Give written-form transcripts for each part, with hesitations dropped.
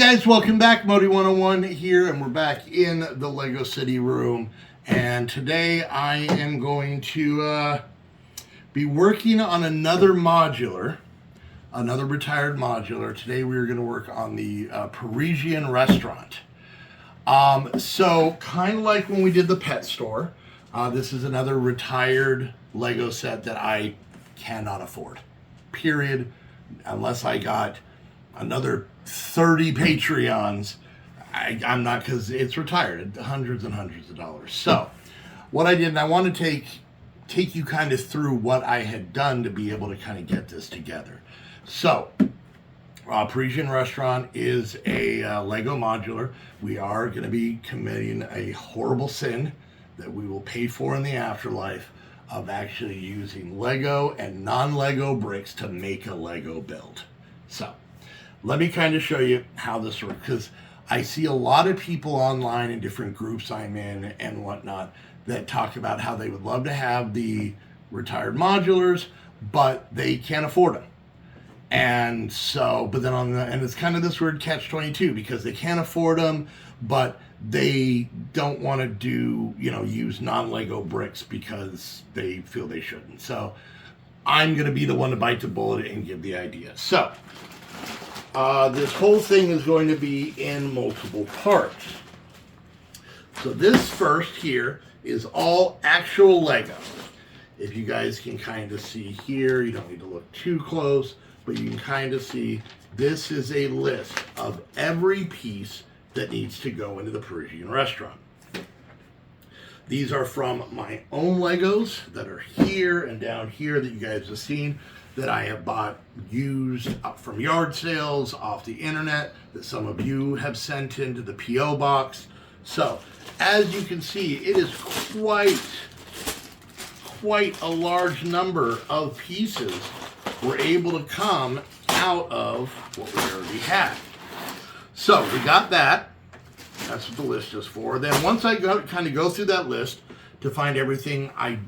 guys, welcome back. Modi 101 here, and we're back in the Lego City room. And today I am going to be working on another modular, another retired modular. Today we are going to work on the Parisian restaurant. So kind of like when we did the pet store, this is another retired Lego set that I cannot afford, period, unless I got another 30 Patreons. I'm not, because it's retired, hundreds and hundreds of dollars. So what I did, and I want to take you kind of through what I had done to be able to kind of get this together. So Parisian restaurant is a Lego modular. We are going to be committing a horrible sin that we will pay for in the afterlife of actually using Lego and non-Lego bricks to make a Lego build. So let me kind of show you how this works, because I see a lot of people online in different groups I'm in and whatnot that talk about how they would love to have the retired modulars, but they can't afford them. And so, but then and it's kind of this weird catch-22, because they can't afford them, but they don't want to do, use non-Lego bricks because they feel they shouldn't. So I'm going to be the one to bite the bullet and give the idea. So this whole thing is going to be in multiple parts. So this first here is all actual Lego. If you guys can kind of see here, you don't need to look too close, but you can kind of see this is a list of every piece that needs to go into the Parisian restaurant. These are from my own Legos that are here and down here that you guys have seen, that I have bought used from yard sales, off the internet, that some of you have sent into the P.O. box. So as you can see, it is quite a large number of pieces were able to come out of what we already had. So we got that. That's what the list is for. Then once I kind of go through that list to find everything I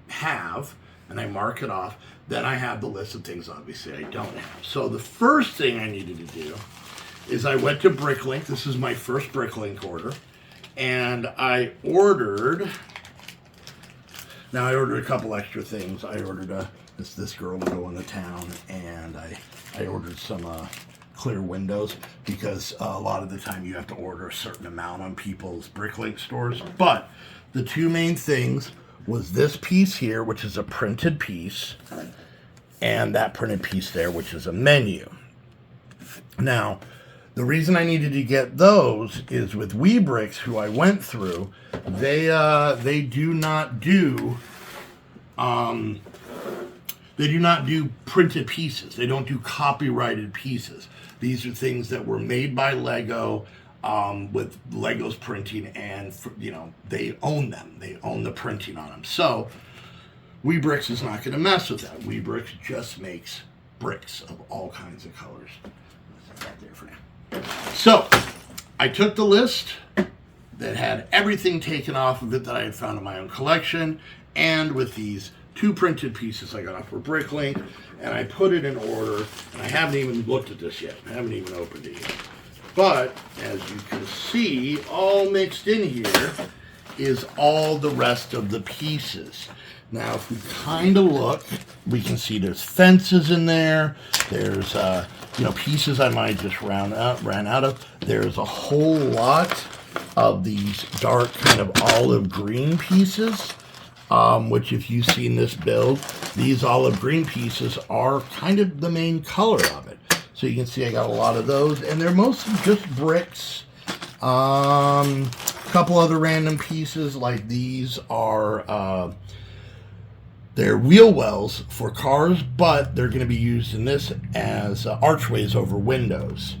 have, and I mark it off, then I have the list of things obviously I don't have. So the first thing I needed to do is I went to Bricklink. This is my first Bricklink order. And I ordered a couple extra things. I ordered this girl to go into town, and I ordered some clear windows, because a lot of the time you have to order a certain amount on people's Bricklink stores. But the two main things was this piece here, which is a printed piece, and that printed piece there, which is a menu. Now, the reason I needed to get those is with WeBrick, who I went through, they do not do printed pieces. They don't do copyrighted pieces. These are things that were made by Lego, with Legos printing, and they own them. They own the printing on them. So WeBrick is not going to mess with that. WeBrick just makes bricks of all kinds of colors. That's that there for now. So I took the list that had everything taken off of it that I had found in my own collection, and with these two printed pieces I got off for Bricklink, and I put it in order, and I haven't even looked at this yet. I haven't even opened it yet. But as you can see, all mixed in here is all the rest of the pieces. Now, if we kind of look, we can see there's fences in there. There's pieces I might just ran out of. There's a whole lot of these dark kind of olive green pieces, which, if you've seen this build, these olive green pieces are kind of the main color of it. So you can see I got a lot of those, and they're mostly just bricks. A couple other random pieces, like these are they're wheel wells for cars, but they're going to be used in this as archways over windows.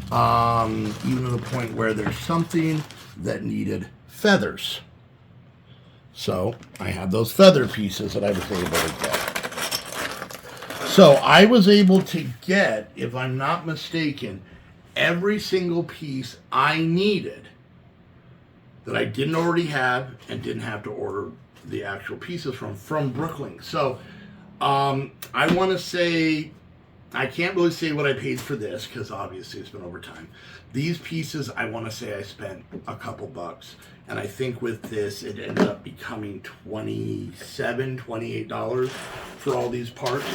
Even to the point where there's something that needed feathers. So I have those feather pieces that I was able to get. So I was able to get, if I'm not mistaken, every single piece I needed that I didn't already have and didn't have to order the actual pieces from Bricklink. So I want to say I can't really say what I paid for this because obviously it's been over time. These pieces, I want to say I spent a couple bucks. And I think with this, it ended up becoming $27, $28 for all these parts,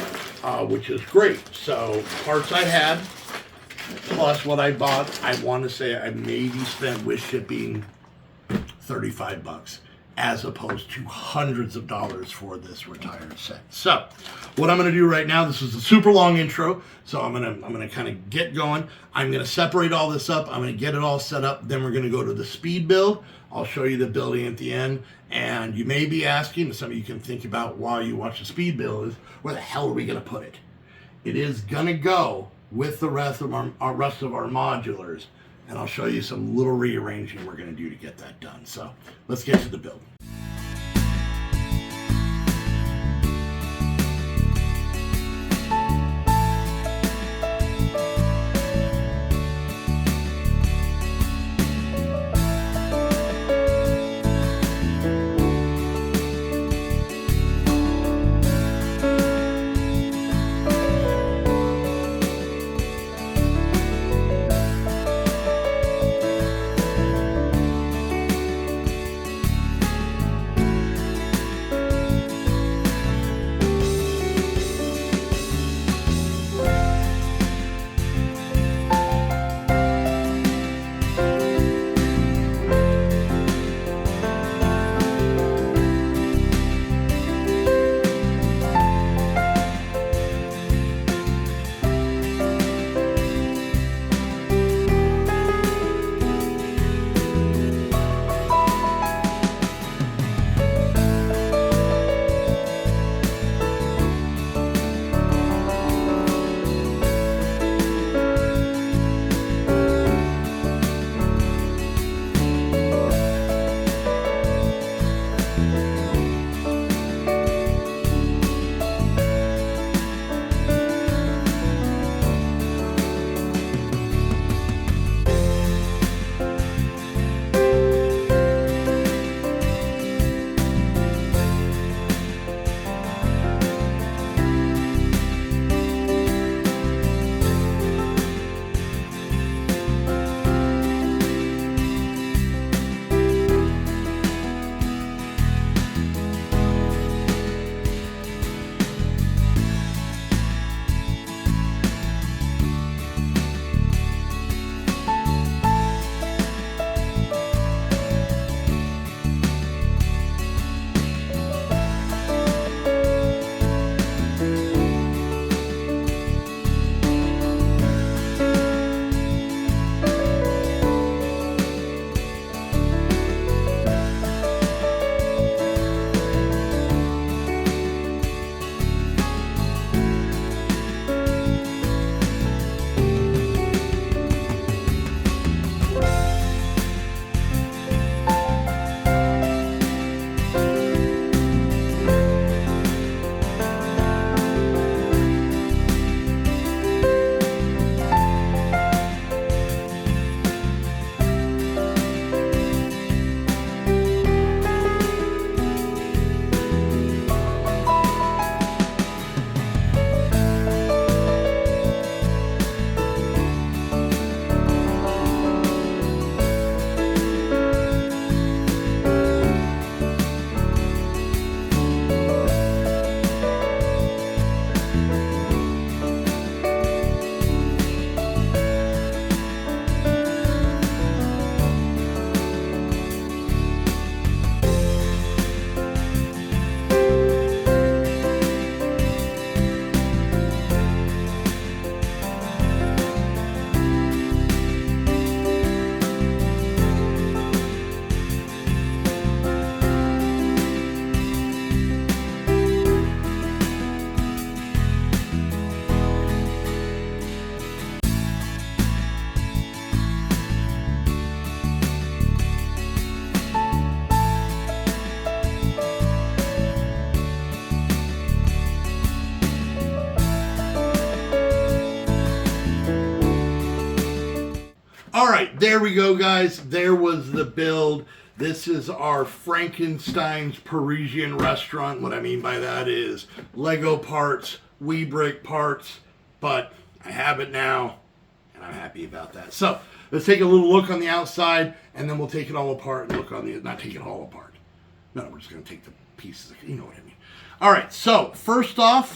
which is great. So parts I had, plus what I bought, I want to say I maybe spent with shipping 35 bucks. As opposed to hundreds of dollars for this retired set. So, what I'm going to do right now, this is a super long intro, so I'm gonna kind of get going. I'm going to separate all this up. I'm going to get it all set up. Then we're going to go to the speed build. I'll show you the building at the end. And you may be asking, some of you can think about while you watch the speed build, is where the hell are we going to put it? It is going to go with the rest of our modulars. And I'll show you some little rearranging we're going to do to get that done. So let's get to the build. All right, there we go, guys. There was the build. This is our Frankenstein's Parisian restaurant. What I mean by that is Lego parts, WeBrick parts, but I have it now, and I'm happy about that. So let's take a little look on the outside, and then we'll take it all apart and look on the, not take it all apart. No, we're just going to take the pieces, you know what I mean. All right, so first off,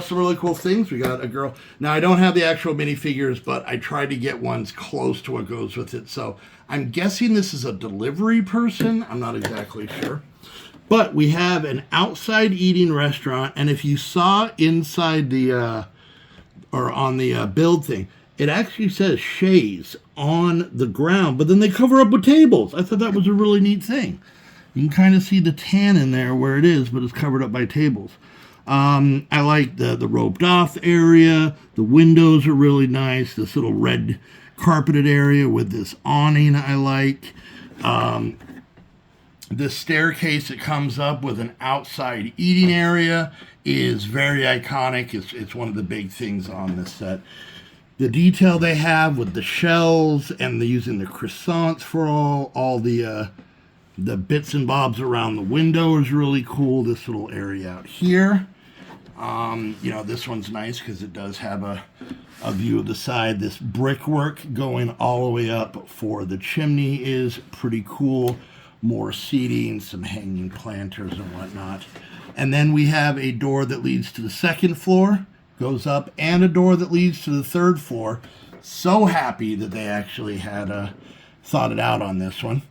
some really cool things. We got a girl. Now, I don't have the actual minifigures, but I tried to get ones close to what goes with it. So I'm guessing this is a delivery person. I'm not exactly sure. But we have an outside eating restaurant, and if you saw inside the, or on the build thing, it actually says Shays on the ground, but then they cover up with tables. I thought that was a really neat thing. You can kind of see the tan in there where it is, but it's covered up by tables. I like the roped off area. The windows are really nice. This little red carpeted area with this awning I like. This staircase that comes up with an outside eating area is very iconic. It's one of the big things on this set. The detail they have with the shells and using the croissants for all the bits and bobs around the window is really cool. This little area out here. You know, this one's nice because it does have a view of the side. This brickwork going all the way up for the chimney is pretty cool. More seating, some hanging planters and whatnot. And then we have a door that leads to the second floor, goes up, and a door that leads to the third floor. So happy that they actually had thought it out on this one.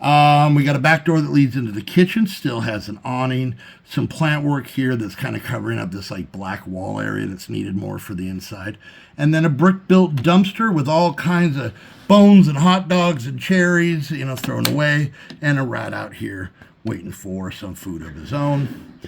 We got a back door that leads into the kitchen, still has an awning, some plant work here that's kind of covering up this like black wall area that's needed more for the inside. And then a brick-built dumpster with all kinds of bones and hot dogs and cherries, you know, thrown away, and a rat out here waiting for some food of his own.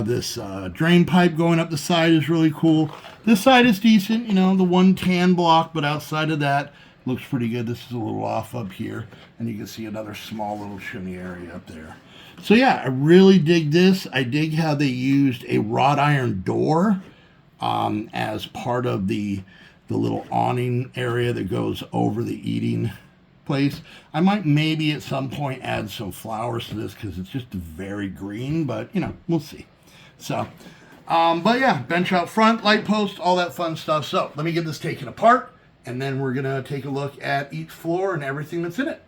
This drain pipe going up the side is really cool. This side is decent, you know, the one tan block, but outside of that, looks pretty good. This is a little off up here, and you can see another small little chimney area up there. So yeah, I really dig this. I dig how they used a wrought iron door as part of the little awning area that goes over the eating place. I might maybe at some point add some flowers to this because it's just very green, but you know, we'll see. So, but yeah, bench out front, light post, all that fun stuff. So let me get this taken apart, and then we're gonna take a look at each floor and everything that's in it.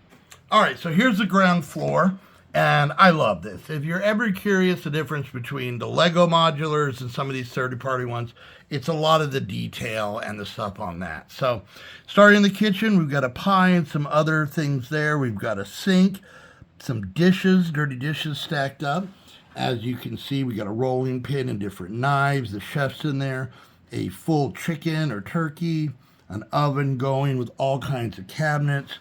All right, so here's the ground floor, and I love this. If you're ever curious the difference between the Lego modulars and some of these third-party ones, it's a lot of the detail and the stuff on that. So starting in the kitchen, we've got a pie and some other things there. We've got a sink, some dishes, dirty dishes stacked up. As you can see, we got a rolling pin and different knives. The chef's in there, a full chicken or turkey, an oven going with all kinds of cabinets.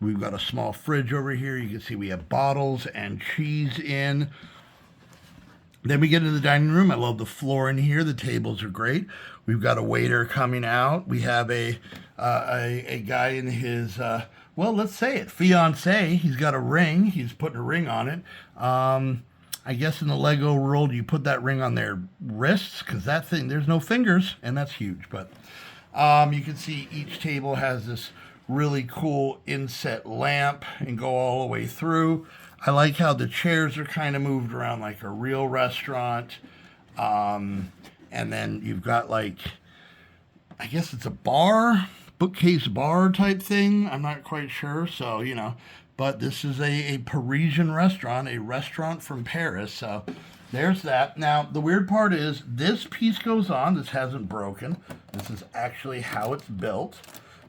We've got a small fridge over here. You can see we have bottles and cheese in. Then we get into the dining room. I love the floor in here. The tables are great. We've got a waiter coming out. We have a guy in his, well, let's say it, fiance. He's got a ring. He's putting a ring on it. I guess in the Lego world, you put that ring on their wrists because that thing, there's no fingers, and that's huge. But you can see each table has this really cool inset lamp and go all the way through. I like how the chairs are kind of moved around like a real restaurant. And then you've got like, I guess it's a bar, bookcase bar type thing. I'm not quite sure. So, you know, but this is a Parisian restaurant, a restaurant from Paris. So there's that. Now, the weird part is this piece goes on. This hasn't broken. This is actually how it's built.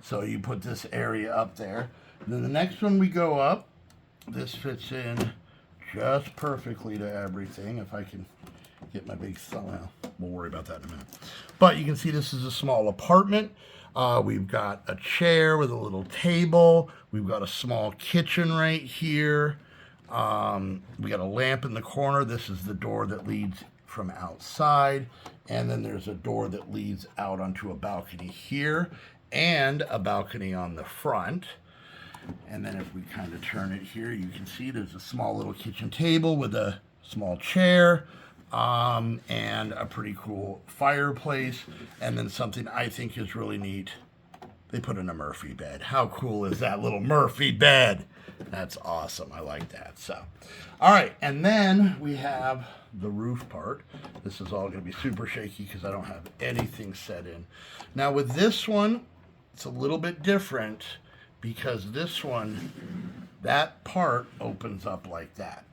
So you put this area up there. And then the next one we go up, this fits in just perfectly to everything. If I can get my big thumb out, we'll worry about that in a minute. But you can see this is a small apartment. We've got a chair with a little table. We've got a small kitchen right here. We got a lamp in the corner. This is the door that leads from outside. And then there's a door that leads out onto a balcony here and a balcony on the front. And then if we kind of turn it here, you can see there's a small little kitchen table with a small chair and a pretty cool fireplace. And then something I think is really neat, they put in a Murphy bed. How cool is that little Murphy bed? That's awesome. I like that. So, all right. And then we have the roof part. This is all going to be super shaky because I don't have anything set in. Now with this one, it's a little bit different because this one, that part opens up like that.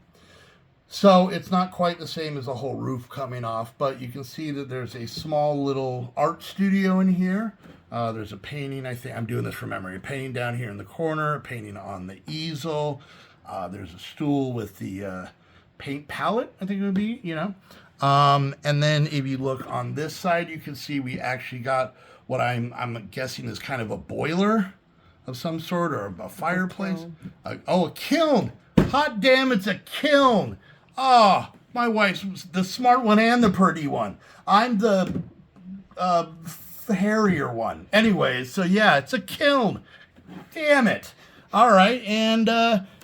So it's not quite the same as the whole roof coming off, but you can see that there's a small little art studio in here. There's a painting, I think, I'm doing this from memory, a painting down here in the corner, a painting on the easel. There's a stool with the paint palette, I think it would be, you know. And then if you look on this side, you can see we actually got what I'm guessing is kind of a boiler of some sort, or a fireplace. A kiln. Hot damn, it's a kiln. Oh, my wife's the smart one and the pretty one. I'm the hairier one. Anyways, so yeah, it's a kiln. Damn it. All right, and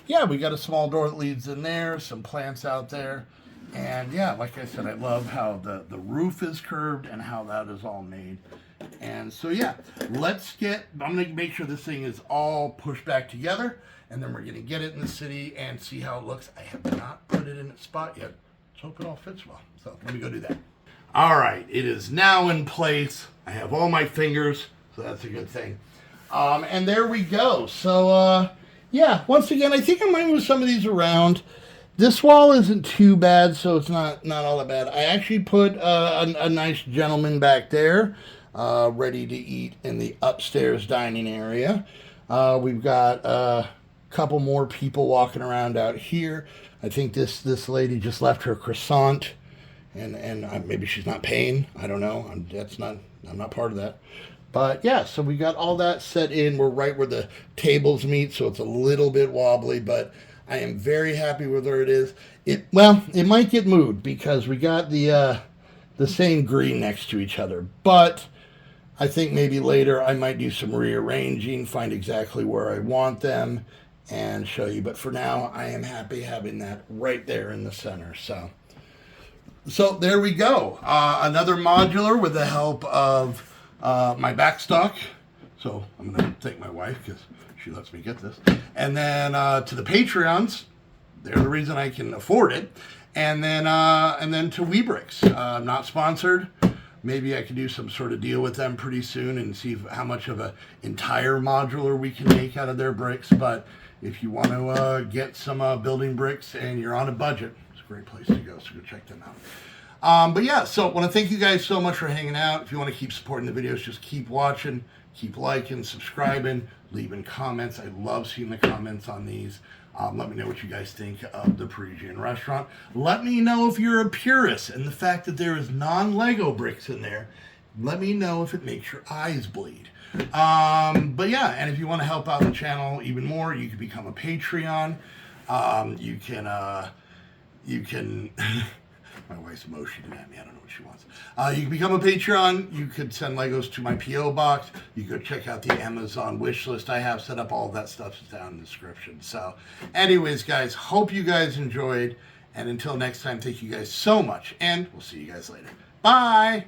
yeah, we got a small door that leads in there, some plants out there. And yeah, like I said, I love how the roof is curved and how that is all made. And so yeah, I'm gonna make sure this thing is all pushed back together, and then we're gonna get it in the city and see how it looks. I have not put it in its spot yet. Let's hope it all fits well. So let me go do that. All right, it is now in place. I have all my fingers, so that's a good thing. And there we go. So yeah, once again, I think I might move some of these around. This wall isn't too bad, so it's not all that bad. I actually put a nice gentleman back there, ready to eat in the upstairs dining area. We've got a couple more people walking around out here. I think this lady just left her croissant, and maybe she's not paying. I don't know. I'm not part of that. But yeah, so we got all that set in. We're right where the tables meet, so it's a little bit wobbly, but I am very happy with where it is. It might get moved because we got the same green next to each other, but I think maybe later I might do some rearranging, find exactly where I want them, and show you. But for now, I am happy having that right there in the center. So there we go. Another modular with the help of my backstock. So I'm going to thank my wife because she lets me get this. And then to the Patreons, they're the reason I can afford it. And then to WeBricks. Not sponsored. Maybe I can do some sort of deal with them pretty soon and see how much of an entire modular we can make out of their bricks. But if you want to get some building bricks and you're on a budget, it's a great place to go. So go check them out. But yeah, so I want to thank you guys so much for hanging out. If you want to keep supporting the videos, just keep watching, keep liking, subscribing, leaving comments. I love seeing the comments on these. Let me know what you guys think of the Parisian restaurant. Let me know if you're a purist and the fact that there is non-Lego bricks in there. Let me know if it makes your eyes bleed. But yeah, and if you want to help out the channel even more, you can become a Patreon. You can my wife's motioning at me. I don't know what she wants. You can become a Patreon. You could send Legos to my P.O. box. You could check out the Amazon wish list I have set up. All of that stuff is down in the description. So anyways, guys, hope you guys enjoyed. And until next time, thank you guys so much. And we'll see you guys later. Bye.